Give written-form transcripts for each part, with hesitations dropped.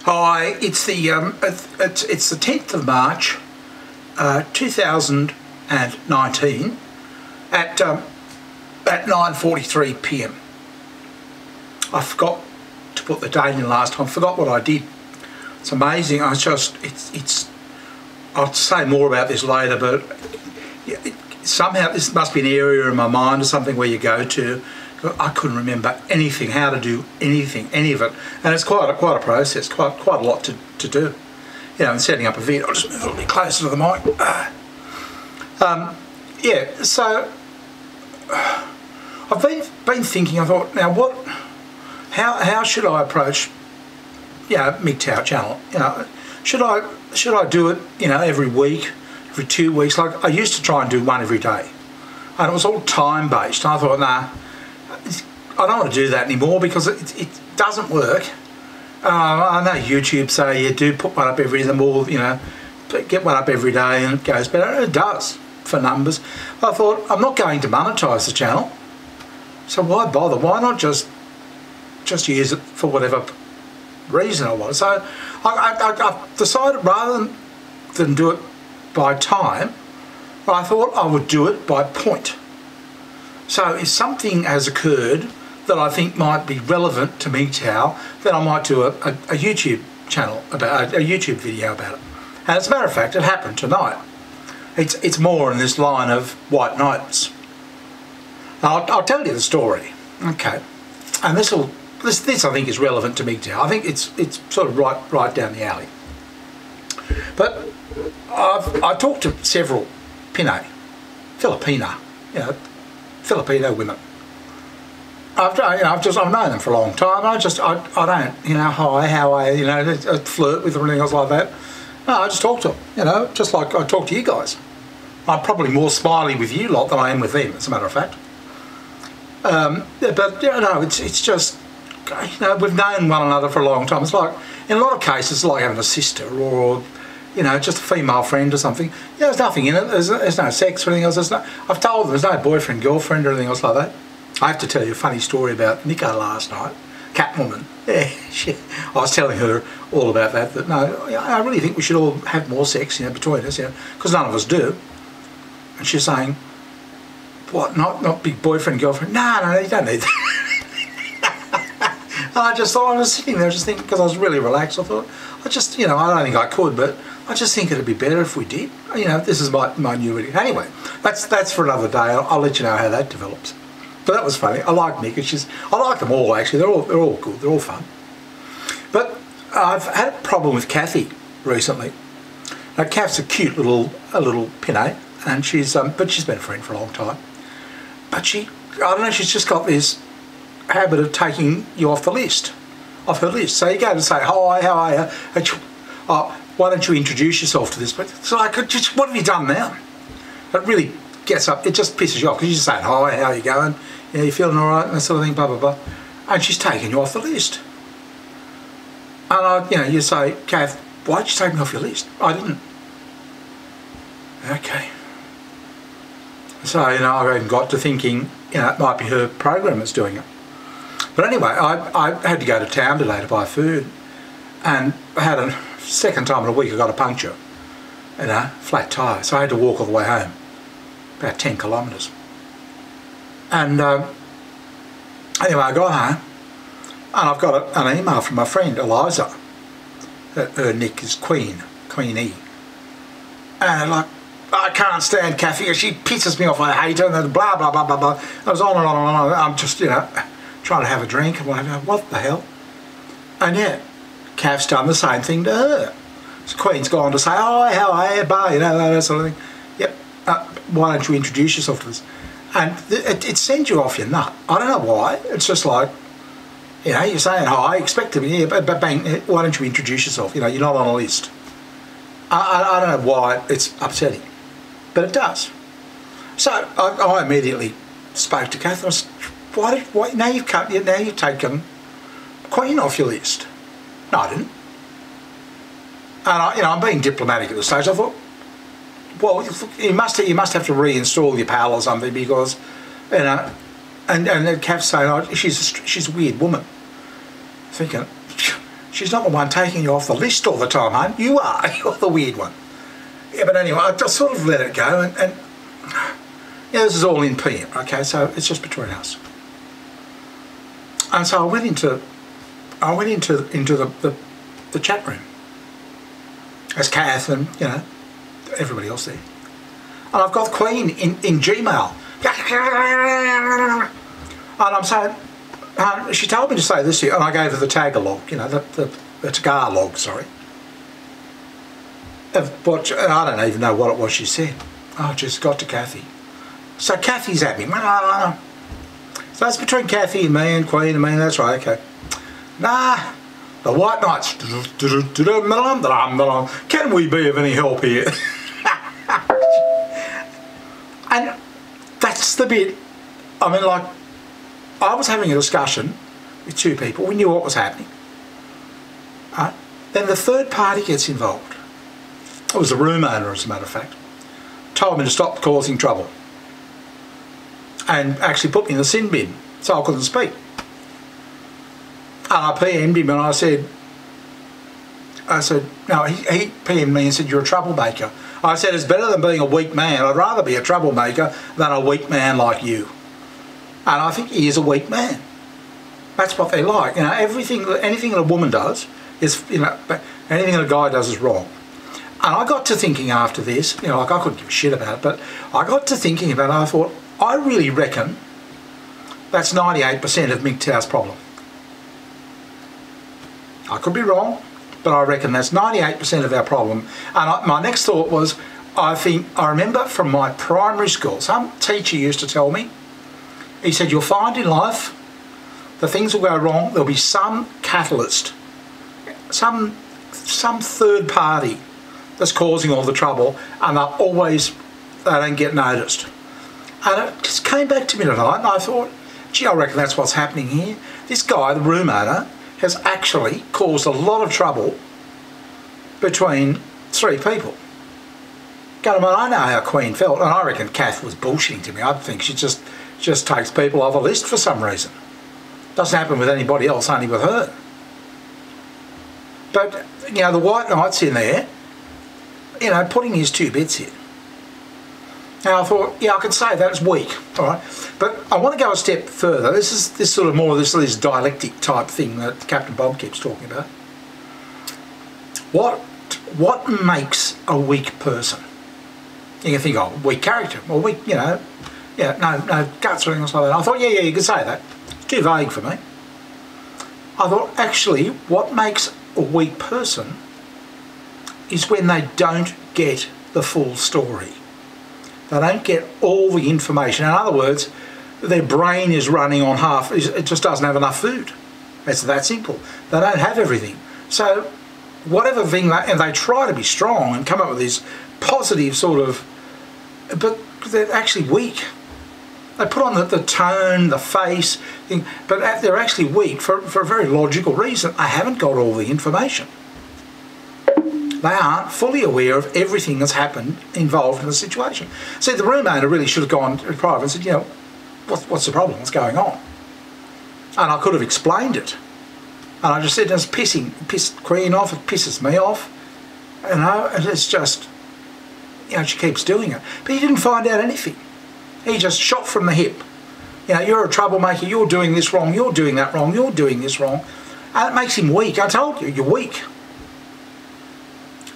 Hi, it's the 10th of March, 2019 at 9:43 p.m. I forgot to put the date in last time. Forgot what I did. It's amazing. I'll say more about this later, but somehow this must be an area in my mind or something where you go to. I couldn't remember anything, how to do anything, any of it, and it's quite a process, quite a lot to do. You know, and setting up a video. I'll just move a little bit closer to the mic. Yeah, so I've been thinking. I thought, now how should I approach, mgtow channel? Should I do it, every week, every 2 weeks? Like I used to try and do one every day, and it was all time based. And I thought, nah, I don't want to do that anymore because it doesn't work. I know YouTube say you do put one up every, get one up every day and it goes better. It does for numbers. I thought, I'm not going to monetize the channel, so why bother? Why not just use it for whatever reason I want? So I decided rather than do it by time, I thought I would do it by point. So if something has occurred that I think might be relevant to mgtow, then I might do a YouTube channel about a YouTube video about it. And as a matter of fact, it happened tonight. It's more in this line of white notes. I'll tell you the story, okay? And this I think is relevant to mgtow. I think it's sort of right down the alley. But I talked to several Filipino women. I've known them for a long time. I don't, hi, how are you? I flirt with them and everything else like that. No, I just talk to them, just like I talk to you guys. I'm probably more smiley with you lot than I am with them, as a matter of fact. But it's just, we've known one another for a long time. It's like, in a lot of cases, it's like having a sister or, just a female friend or something. There's nothing in it. There's no sex or anything else. I've told them there's no boyfriend, girlfriend or anything else like that. I have to tell you a funny story about Nico last night, Catwoman. Yeah, I was telling her all about that. That no, I really think we should all have more sex, between us, because none of us do. And she's saying, what? Not big boyfriend, girlfriend? No, you don't need that. And I just thought, I was sitting there just thinking, because I was really relaxed. I thought, I don't think I could, but I just think it'd be better if we did. This is my new video. Anyway, that's for another day. I'll let you know how that develops. But that was funny. I like Nick. I like them all actually. They're all good. They're all fun. But I've had a problem with Kathy recently. Now Kath's a cute little pinay, and she's been a friend for a long time. But I don't know. She's just got this habit of taking you off her list. So you go to say, hi, how are you? And why don't you introduce yourself to this? But so I could just, what have you done now? It really gets up. It just pisses you off because you just say, hi, how are you going? You feeling all right? And that sort of thing, blah blah blah. And she's taking you off the list. And you say, Kath, why'd you take me off your list? I didn't. Okay. So I even got to thinking, it might be her program that's doing it. But anyway, I had to go to town today to buy food, and I had a second time in a week I got a puncture, flat tyre. So I had to walk all the way home, about 10 kilometres. And anyway, I got home, and I've got an email from my friend Eliza. Her nick is Queenie. And I can't stand Kathy. She pisses me off. I hate her. And blah blah blah blah blah. I was on and on and on. I'm just trying to have a drink and whatever. What the hell? And Kath's done the same thing to her. So Queen's gone to say, hi, how are you, blah, that sort of thing. Yep. Why don't you introduce yourself to this? And it sends you off your nut. I don't know why. It's just like, you're saying hi, expect to be here, but bang, why don't you introduce yourself? You're not on a list. I don't know why it's upsetting, but it does. So I immediately spoke to Kath. I said, why now you've taken Queen off your list? No, I didn't. And I'm being diplomatic at this stage. I thought, well, you must have to reinstall your PAL or something because, and Kath's saying, she's a weird woman. Thinking, She's not the one taking you off the list all the time, hon. You are. You're the weird one. Yeah, but anyway, I just sort of let it go, and yeah, this is all in PM, okay, so it's just between us. And so I went into the chat room. As Kath and, you know, everybody else there. And I've got Queen in Gmail. And I'm saying, she told me to say this here, and I gave her the Tagalog, you know, the Tagalog, sorry. Of what, I don't even know what it was she said. I just got to Kathy. So Kathy's at me. So it's between Kathy and me and Queen and me, that's right, okay. Nah, the White Knights. Can we be of any help here? And that's the bit, I mean, like, I was having a discussion with two people. We knew what was happening. Then the third party gets involved. It was the room owner, as a matter of fact. Told me to stop causing trouble. And actually put me in the sin bin, so I couldn't speak. And I PM'd him and I said, no, he PM'd me and said, you're a troublemaker. I said, it's better than being a weak man. I'd rather be a troublemaker than a weak man like you. And I think he is a weak man. That's what they like. You know, anything that a woman does is, you know, anything that a guy does is wrong. And I got to thinking after this, you know, like I couldn't give a shit about it, but I got to thinking about it and I thought, I really reckon that's 98% of mgtow's problem. I could be wrong, but I reckon that's 98% of our problem. And my next thought was, I remember from my primary school, some teacher used to tell me, he said, you'll find in life, the things will go wrong, there'll be some catalyst, some third party that's causing all the trouble, and they don't get noticed. And it just came back to me tonight, and I thought, gee, I reckon that's what's happening here. This guy, the room owner, has actually caused a lot of trouble between three people. I know how Queen felt, and I reckon Kath was bullshitting to me. I think she just takes people off a list for some reason. Doesn't happen with anybody else, only with her. But, you know, the White Knight's in there, you know, putting his 2 bits in. Now I thought, yeah, I could say that it's weak, all right. But I want to go a step further. This is sort of more of this dialectic type thing that Captain Bob keeps talking about. What makes a weak person? You can think, oh, weak character, or weak, you know, yeah, no guts or anything like that. I thought, yeah, you could say that. It's too vague for me. I thought, actually, what makes a weak person is when they don't get the full story. They don't get all the information. In other words, their brain is running on half, it just doesn't have enough food. It's that simple. They don't have everything. So whatever thing, and they try to be strong and come up with this positive sort of, but they're actually weak. They put on the tone, the face, thing, but they're actually weak for a very logical reason. They haven't got all the information. They aren't fully aware of everything that's happened involved in the situation. See, the room owner really should have gone to private and said, you know, what's the problem? What's going on? And I could have explained it. And I just said, it's pissed Queen off, it pisses me off. You know, and it's just, you know, she keeps doing it. But he didn't find out anything. He just shot from the hip. You know, you're a troublemaker, you're doing this wrong, you're doing that wrong, you're doing this wrong. And it makes him weak. I told you, you're weak.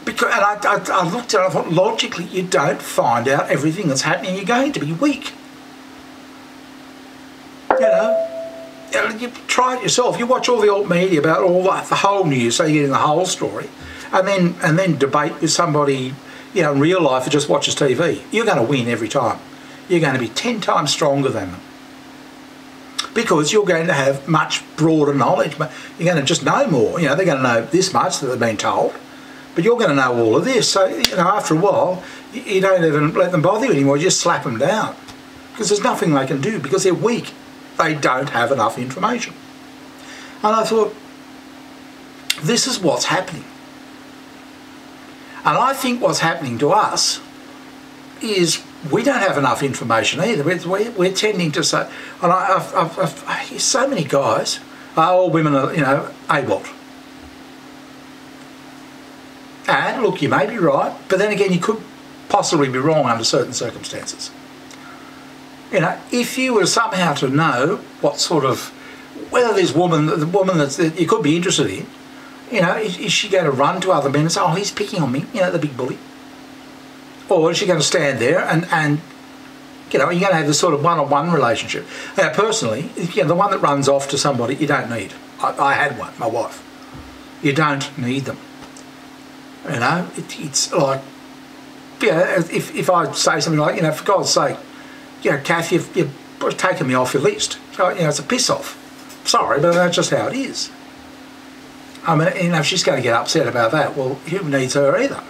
Because, and I looked at it and I thought, logically, you don't find out everything that's happening, you're going to be weak. You know, you try it yourself. You watch all the alt media about all the whole news, so you're getting the whole story, and then debate with somebody, you know, in real life who just watches TV. You're going to win every time. You're going to be 10 times stronger than them. Because you're going to have much broader knowledge. You're going to just know more. You know, they're going to know this much that they've been told. But you're going to know all of this, so you know, after a while, you don't even let them bother you anymore. You just slap them down because there's nothing they can do because they're weak. They don't have enough information. And I thought, this is what's happening. And I think what's happening to us is we don't have enough information either. We're tending to say, and I hear so many guys, all women are, you know, AWOT. okay, look, you may be right, but then again, you could possibly be wrong under certain circumstances. You know, if you were somehow to know what sort of, whether this woman, the woman that you could be interested in, you know, is she going to run to other men and say, oh, he's picking on me, you know, the big bully? Or is she going to stand there and you know, you're going to have this sort of one-on-one relationship. Now, personally, you know, the one that runs off to somebody, you don't need. I had one, my wife. You don't need them. You know, it's like, you know, if I say something like, you know, for God's sake, you know, Kath, you've taken me off your list. So, you know, it's a piss-off. Sorry, but that's just how it is. I mean, you know, if she's going to get upset about that, well, who needs her either?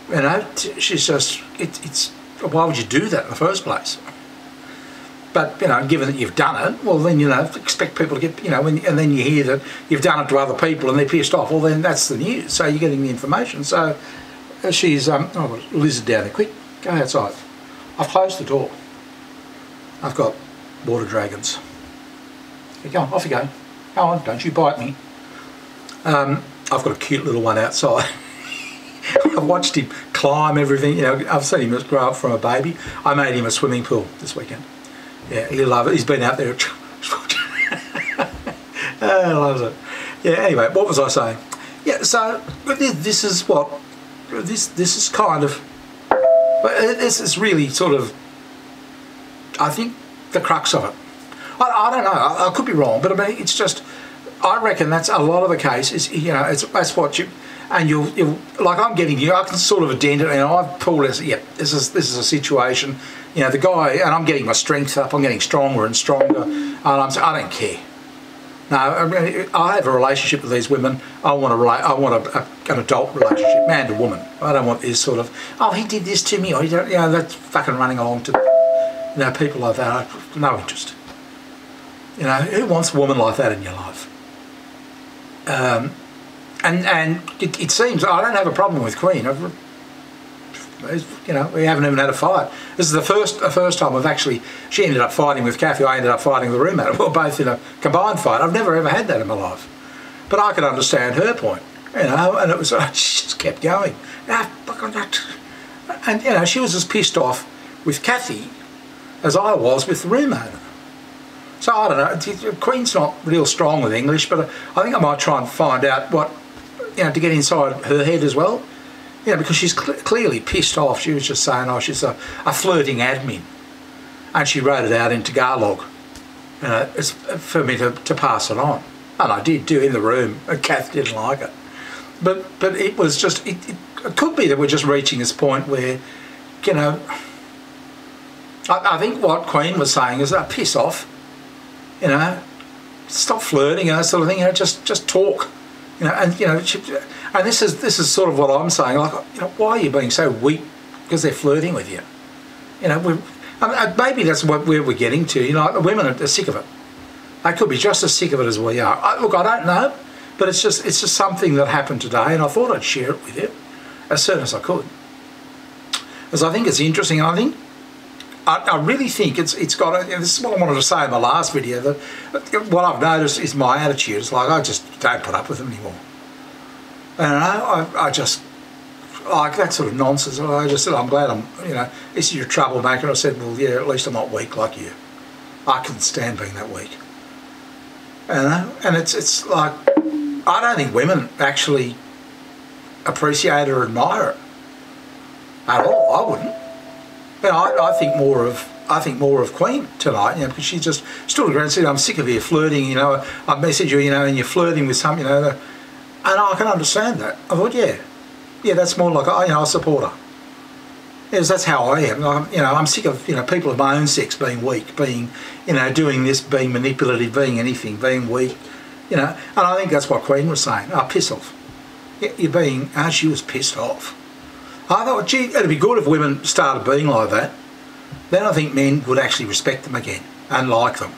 You know, she's just, it's why would you do that in the first place? But, you know, given that you've done it, well, then, you know, expect people to get, you know, and then you hear that you've done it to other people and they're pissed off, well, then that's the news. So you're getting the information. So she's, oh, lizard down there, quick, go outside. I've closed the door. I've got water dragons. Go on, off you go. Go on, don't you bite me. I've got a cute little one outside. I've watched him climb everything. You know, I've seen him grow up from a baby. I made him a swimming pool this weekend. Yeah, he'll love it. He's been out there. He loves it. Yeah. Anyway, what was I saying? Yeah. So this is what this is kind of. This is really sort of. I think the crux of it. I don't know. I could be wrong, but I mean, it's just. I reckon that's a lot of the case. Is, you know, that's what you. And you'll like I'm getting you. I can sort of dent it, and I've pulled this. Yeah, this is a situation. You know, the guy, and I'm getting my strength up. I'm getting stronger and stronger, and I don't care. No, I mean, I have a relationship with these women. I want an adult relationship, man to woman. I don't want this sort of, oh, he did this to me, or he don't, you know, that's fucking running along to, you know, people like that. I have no interest. You know, who wants a woman like that in your life? And it seems I don't have a problem with Queen. You know, we haven't even had a fight. This is the first time I've actually. She ended up fighting with Kathy. I ended up fighting with the roommate. We're both in a combined fight. I've never ever had that in my life, but I could understand her point. You know, and it was she just kept going. And you know, she was as pissed off with Kathy as I was with the roommate. So I don't know. Queen's not real strong with English, but I think I might try and find out what, you know, to get inside her head as well. You know, because she's clearly pissed off. She was just saying, oh, she's a flirting admin. And she wrote it out in Tagalog. You know, it's for me to pass it on. And I did do in the room, and Kath didn't like it. But it was just, it could be that we're just reaching this point where, you know, I think what Queen was saying is, piss off. You know, stop flirting and that sort of thing. You know, just talk. You know, and you know, and this is sort of what I'm saying. Like, you know, why are you being so weak because they're flirting with you? You know, I mean, maybe that's where we're getting to. You know, the women are sick of it. They could be just as sick of it as we are. Look, I don't know, but it's just something that happened today, and I thought I'd share it with you as soon as I could, because I think it's interesting. And I think. I really think it's got, and this is what I wanted to say in my last video, that what I've noticed is my attitude. It's like, I just don't put up with them anymore. And I just, like that sort of nonsense. I just said, I'm glad you know, this is your troublemaker. And I said, well, yeah, at least I'm not weak like you. I couldn't stand being that weak. You know? And it's like, I don't think women actually appreciate or admire it at all. I wouldn't. But I think more of Queen tonight, you know, because she just stood around and said, I'm sick of you flirting, you know, I message you, you know, and you're flirting with some, you know, and I can understand that. I thought, yeah, that's more like, you know, I support her. Yes, that's how I am. You know, I'm sick of, you know, people of my own sex being weak, being, you know, doing this, being manipulative, being anything, being weak, you know, and I think that's what Queen was saying. Oh, piss off. You're being, she was pissed off. I thought, gee, it'd be good if women started being like that. Then I think men would actually respect them again and like them.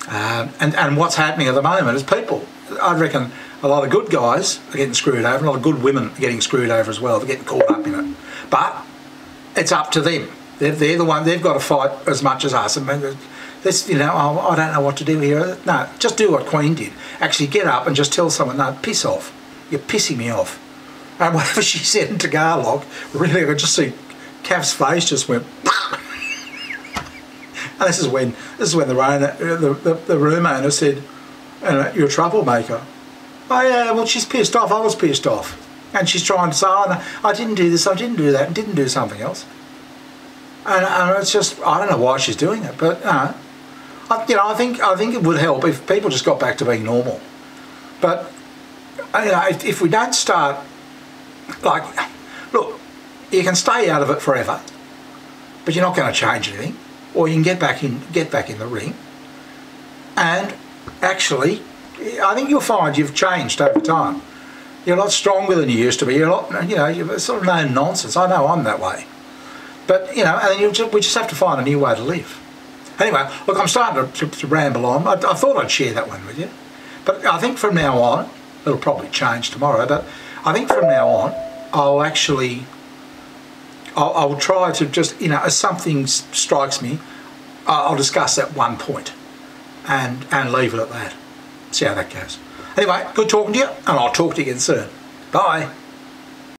And what's happening at the moment is people, I reckon a lot of good guys are getting screwed over, a lot of good women are getting screwed over as well. They're getting caught up in it. But it's up to them. They're the one, they've got to fight as much as us. I mean, this, you know, I don't know what to do here. No, just do what Queen did. Actually get up and just tell someone, no, piss off. you're pissing me off. And whatever she said in Tagalog, really I could just see Kav's face just went. And this is when the room owner said, "You're a troublemaker." Oh yeah, well she's pissed off. I was pissed off, and she's trying to say, "Oh no, I didn't do this, I didn't do that, and didn't do something else." And it's just, I don't know why she's doing it, but I think it would help if people just got back to being normal. But if we don't start, like, look, you can stay out of it forever, but you're not going to change anything. Or you can get back in the ring, and actually, I think you'll find you've changed over time. You're a lot stronger than you used to be. You're a lot, you're sort of no nonsense. I know I'm that way, but and then we just have to find a new way to live. Anyway, look, I'm starting to ramble on. I thought I'd share that one with you, but I think from now on, it'll probably change tomorrow. But I think from now on, I'll try to just, as something strikes me, I'll discuss that one point and leave it at that. See how that goes. Anyway, good talking to you, and I'll talk to you again soon. Bye.